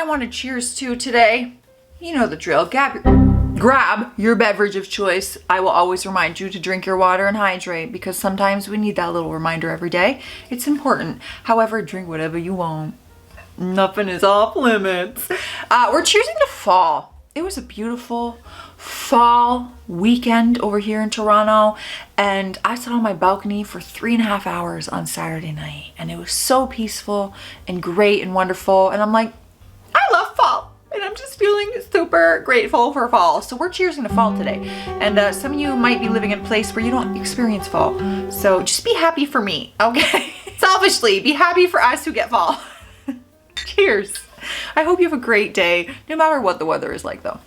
want to cheers to today. You know the drill. Grab your beverage of choice. I will always remind you to drink your water and hydrate because sometimes we need that little reminder every day. It's important. However, drink whatever you want. Nothing is off limits. We're cheersing to fall. It was a beautiful fall weekend over here in Toronto, and I sat on my balcony for 3.5 hours on Saturday night, and it was so peaceful and great and wonderful, and I'm like, I love fall. And I'm just feeling super grateful for fall. So we're cheersing to fall today. And some of you might be living in a place where you don't experience fall. So just be happy for me, okay? Selfishly, be happy for us who get fall. Cheers. I hope you have a great day, no matter what the weather is like though.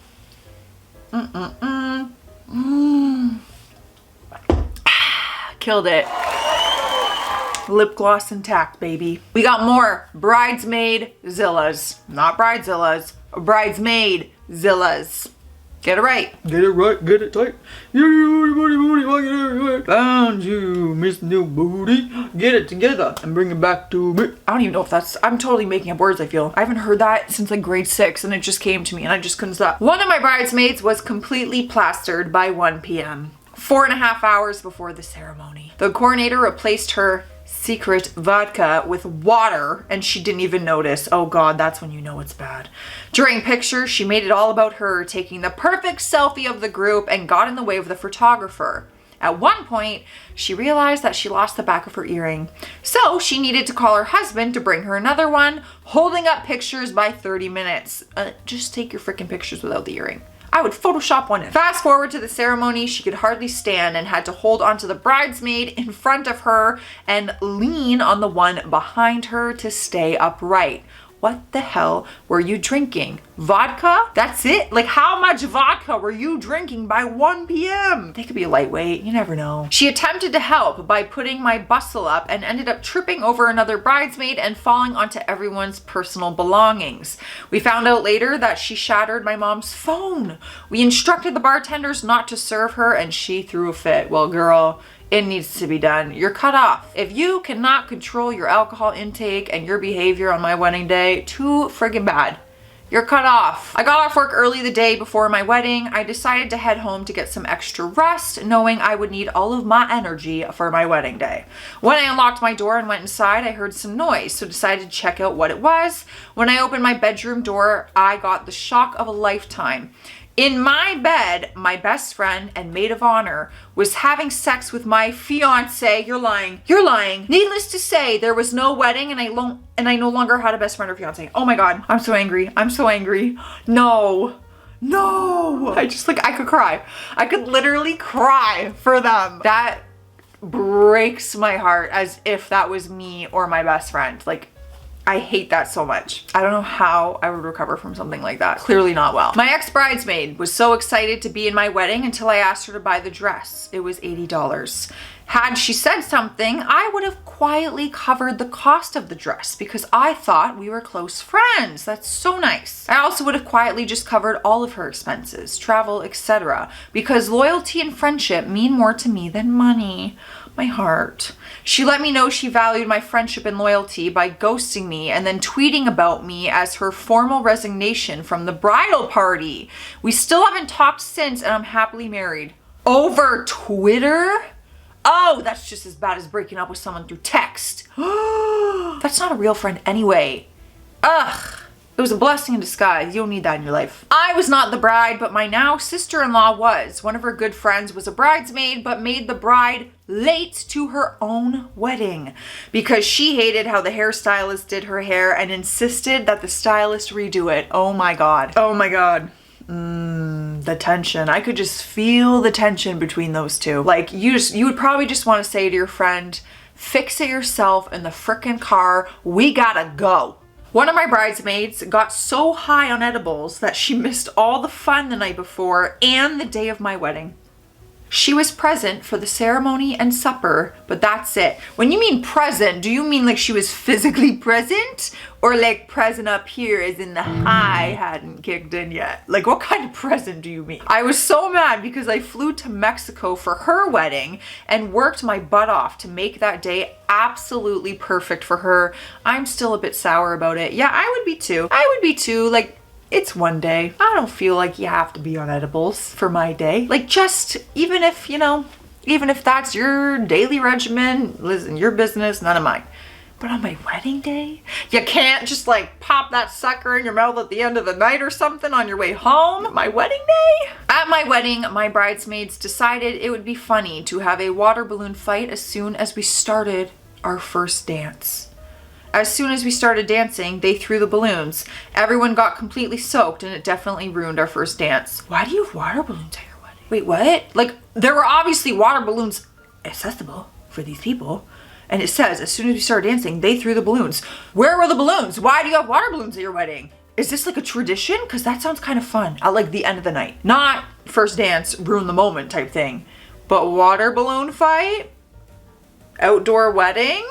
Killed it. Lip gloss intact, baby. We got more bridesmaidzillas, not bridezillas. Bridesmaidzillas. Get it right. Get it right, get it tight. Found you, Miss New Booty. Get it together and bring it back to me. I don't even know if that's, I'm totally making up words, I feel. I haven't heard that since like grade 6 and it just came to me and I just couldn't stop. One of my bridesmaids was completely plastered by 1 p.m. 4.5 hours before the ceremony. The coordinator replaced her secret vodka with water and she didn't even notice. Oh God, that's when you know it's bad. During pictures, she made it all about her taking the perfect selfie of the group and got in the way of the photographer. At one point, she realized that she lost the back of her earring. So she needed to call her husband to bring her another one, holding up pictures by 30 minutes. Just take your freaking pictures without the earring. I would Photoshop one in. Fast forward to the ceremony, she could hardly stand and had to hold onto the bridesmaid in front of her and lean on the one behind her to stay upright. What the hell were you drinking? Vodka? That's it? Like how much vodka were you drinking by 1 p.m.? They could be lightweight, you never know. She attempted to help by putting my bustle up and ended up tripping over another bridesmaid and falling onto everyone's personal belongings. We found out later that she shattered my mom's phone. We instructed the bartenders not to serve her and she threw a fit. Well, girl, it needs to be done. You're cut off. If you cannot control your alcohol intake and your behavior on my wedding day, too friggin' bad. You're cut off. I got off work early the day before my wedding. I decided to head home to get some extra rest, knowing I would need all of my energy for my wedding day. When I unlocked my door and went inside, I heard some noise, so decided to check out what it was. When I opened my bedroom door, I got the shock of a lifetime. In my bed, my best friend and maid of honor was having sex with my fiance. You're lying. You're lying. Needless to say, there was no wedding and I no longer had a best friend or fiance. Oh my God. I'm so angry. I'm so angry. No. No. I could cry. I could literally cry for them. That breaks my heart as if that was me or my best friend. Like, I hate that so much. I don't know how I would recover from something like that. Clearly not well. My ex-bridesmaid was so excited to be in my wedding until I asked her to buy the dress. It was $80. Had she said something, I would have quietly covered the cost of the dress because I thought we were close friends. That's so nice. I also would have quietly just covered all of her expenses, travel, etc. because loyalty and friendship mean more to me than money. My heart. She let me know she valued my friendship and loyalty by ghosting me and then tweeting about me as her formal resignation from the bridal party. We still haven't talked since and I'm happily married. Over Twitter? Oh, that's just as bad as breaking up with someone through text. That's not a real friend anyway. Ugh. It was a blessing in disguise. You don't need that in your life. I was not the bride, but my now sister-in-law was. One of her good friends was a bridesmaid, but made the bride late to her own wedding because she hated how the hairstylist did her hair and insisted that the stylist redo it. Oh my God. Oh my God. The tension. I could just feel the tension between those two. Like you would probably just want to say to your friend, fix it yourself in the frickin' car. We gotta go. One of my bridesmaids got so high on edibles that she missed all the fun the night before and the day of my wedding. She was present for the ceremony and supper, but that's it. When you mean present, do you mean like she was physically present? Or like present up here as in the high hadn't kicked in yet? Like what kind of present do you mean? I was so mad because I flew to Mexico for her wedding and worked my butt off to make that day absolutely perfect for her. I'm still a bit sour about it. Yeah, I would be too. Like, it's one day. I don't feel like you have to be on edibles for my day. Like just, even if, you know, even if that's your daily regimen, listen, your business, none of mine. But on my wedding day, you can't just like pop that sucker in your mouth at the end of the night or something on your way home. My wedding day? At my wedding, my bridesmaids decided it would be funny to have a water balloon fight as soon as we started our first dance. As soon as we started dancing, they threw the balloons. Everyone got completely soaked and it definitely ruined our first dance. Why do you have water balloons at your wedding? Wait, what? Like, there were obviously water balloons accessible for these people. And it says, as soon as we started dancing, they threw the balloons. Where were the balloons? Why do you have water balloons at your wedding? Is this like a tradition? Because that sounds kind of fun at like the end of the night. Not first dance, ruin the moment type thing. But water balloon fight? Outdoor wedding?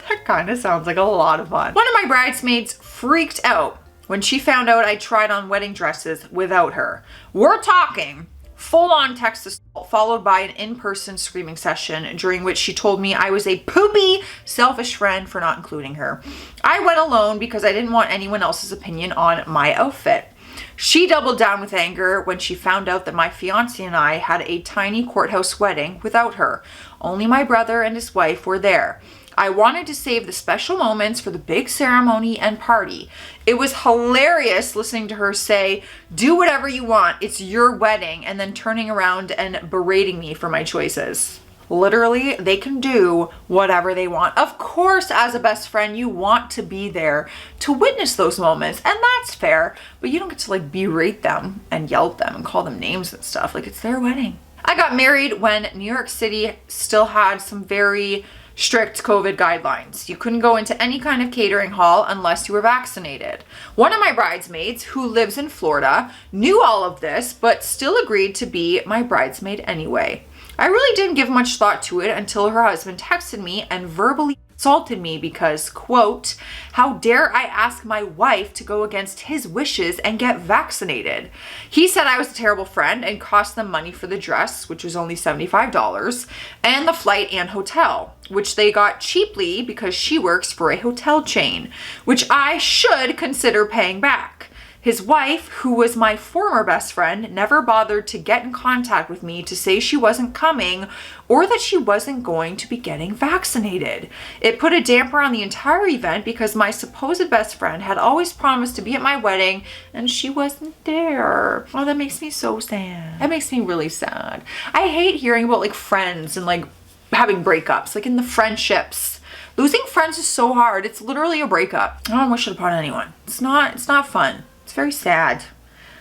That kind of sounds like a lot of fun. One of my bridesmaids freaked out when she found out I tried on wedding dresses without her. We're talking full-on text assault followed by an in-person screaming session during which she told me I was a poopy, selfish friend for not including her. I went alone because I didn't want anyone else's opinion on my outfit. She doubled down with anger when she found out that my fiance and I had a tiny courthouse wedding without her. Only my brother and his wife were there. I wanted to save the special moments for the big ceremony and party. It was hilarious listening to her say, do whatever you want, it's your wedding, and then turning around and berating me for my choices. Literally, they can do whatever they want. Of course, as a best friend, you want to be there to witness those moments, and that's fair, but you don't get to like berate them and yell at them and call them names and stuff. Like, it's their wedding. I got married when New York City still had some very strict COVID guidelines. You couldn't go into any kind of catering hall unless you were vaccinated. One of my bridesmaids, who lives in Florida, knew all of this, but still agreed to be my bridesmaid anyway. I really didn't give much thought to it until her husband texted me and verbally insulted me because, quote, how dare I ask my wife to go against his wishes and get vaccinated? He said I was a terrible friend and cost them money for the dress, which was only $75, and the flight and hotel, which they got cheaply because she works for a hotel chain, which I should consider paying back. His wife, who was my former best friend, never bothered to get in contact with me to say she wasn't coming or that she wasn't going to be getting vaccinated. It put a damper on the entire event because my supposed best friend had always promised to be at my wedding and she wasn't there. Oh, that makes me so sad. That makes me really sad. I hate hearing about like friends and like having breakups, like in the friendships. Losing friends is so hard. It's literally a breakup. I don't wish it upon anyone. It's not fun. It's very sad.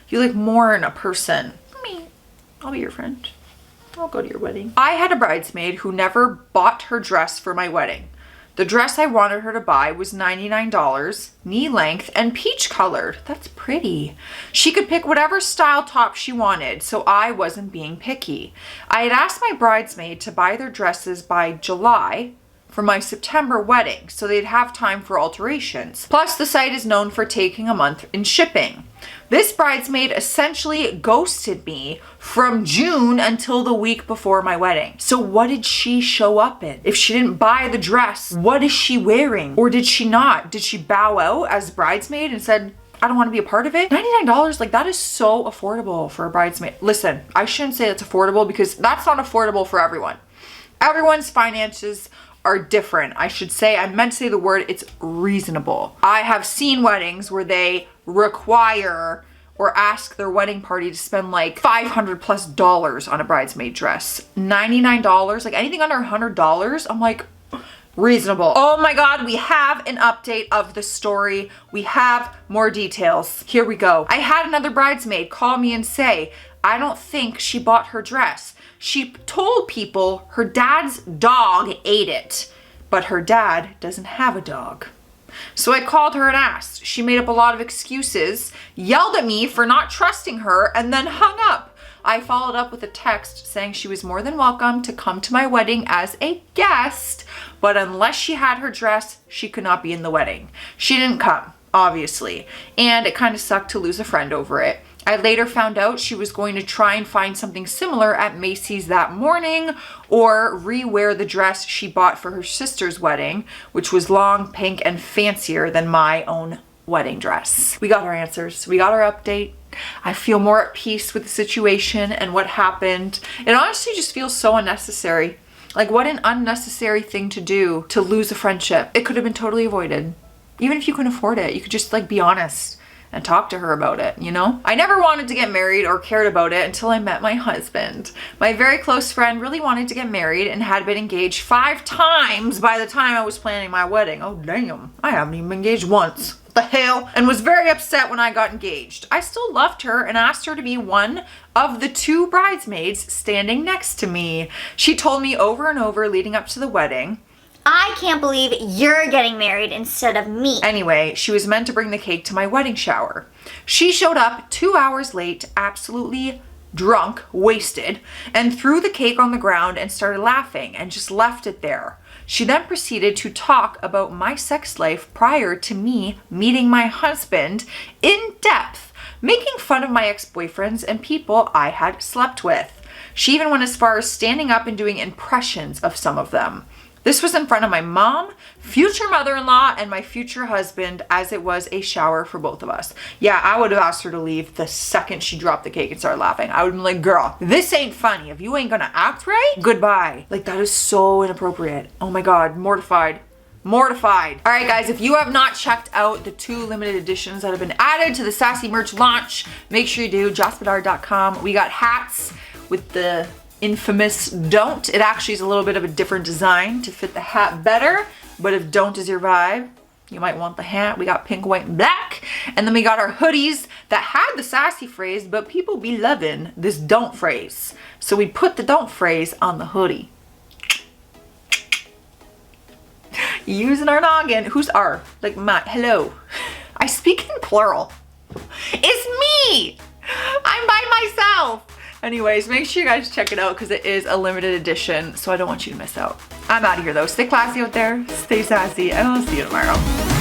You like mourn a person. Me, I'll be your friend. I'll go to your wedding. I had a bridesmaid who never bought her dress for my wedding. The dress I wanted her to buy was $99, knee length, and peach colored. That's pretty. She could pick whatever style top she wanted, so I wasn't being picky. I had asked my bridesmaid to buy their dresses by July for my September wedding, so they'd have time for alterations. Plus, the site is known for taking a month in shipping. This bridesmaid essentially ghosted me from June until the week before my wedding. So what did she show up in? If she didn't buy the dress, what is she wearing? Or did she not? Did she bow out as bridesmaid and said, I don't want to be a part of it? $99, like that is so affordable for a bridesmaid. Listen, I shouldn't say it's affordable because that's not affordable for everyone. Everyone's finances are different. I should say, I meant to say the word, it's reasonable. I have seen weddings where they require or ask their wedding party to spend like $500+ on a bridesmaid dress. $99, like anything under $100, I'm like, reasonable. Oh my God, we have an update of the story. We have more details. Here we go. I had another bridesmaid call me and say, I don't think she bought her dress. She told people her dad's dog ate it, but her dad doesn't have a dog. So I called her and asked. She made up a lot of excuses, yelled at me for not trusting her, and then hung up. I followed up with a text saying she was more than welcome to come to my wedding as a guest, but unless she had her dress, she could not be in the wedding. She didn't come, obviously, and it kind of sucked to lose a friend over it. I later found out she was going to try and find something similar at Macy's that morning or re-wear the dress she bought for her sister's wedding, which was long, pink, and fancier than my own wedding dress. We got our answers. We got our update. I feel more at peace with the situation and what happened. It honestly just feels so unnecessary. Like, what an unnecessary thing to do to lose a friendship. It could have been totally avoided. Even if you couldn't afford it, you could just like be honest and talk to her about it, you know? I never wanted to get married or cared about it until I met my husband. My very close friend really wanted to get married and had been engaged 5 times by the time I was planning my wedding. Oh damn, I haven't even been engaged once. What the hell? And was very upset when I got engaged. I still loved her and asked her to be one of the 2 bridesmaids standing next to me. She told me over and over leading up to the wedding, I can't believe you're getting married instead of me. Anyway, she was meant to bring the cake to my wedding shower. She showed up 2 hours late, absolutely drunk, wasted, and threw the cake on the ground and started laughing and just left it there. She then proceeded to talk about my sex life prior to me meeting my husband in depth, making fun of my ex-boyfriends and people I had slept with. She even went as far as standing up and doing impressions of some of them. This was in front of my mom, future mother-in-law, and my future husband, as it was a shower for both of us. Yeah, I would have asked her to leave the second she dropped the cake and started laughing. I would have been like, girl, this ain't funny. If you ain't gonna act right, goodbye. Like, that is so inappropriate. Oh my God, mortified. Mortified. All right, guys, if you have not checked out the 2 limited editions that have been added to the Sassy merch launch, make sure you do, jocebedard.com. We got hats with the infamous don't. It actually is a little bit of a different design to fit the hat better, but if don't is your vibe, you might want the hat. We got pink, white, and black. And then we got our hoodies that had the sassy phrase, but people be loving this don't phrase. So we put the don't phrase on the hoodie. Using our noggin. Who's our? Like my, hello. I speak in plural. It's me. I'm by myself. Anyways, make sure you guys check it out because it is a limited edition, so I don't want you to miss out. I'm out of here though. Stay classy out there, stay sassy, and I'll see you tomorrow.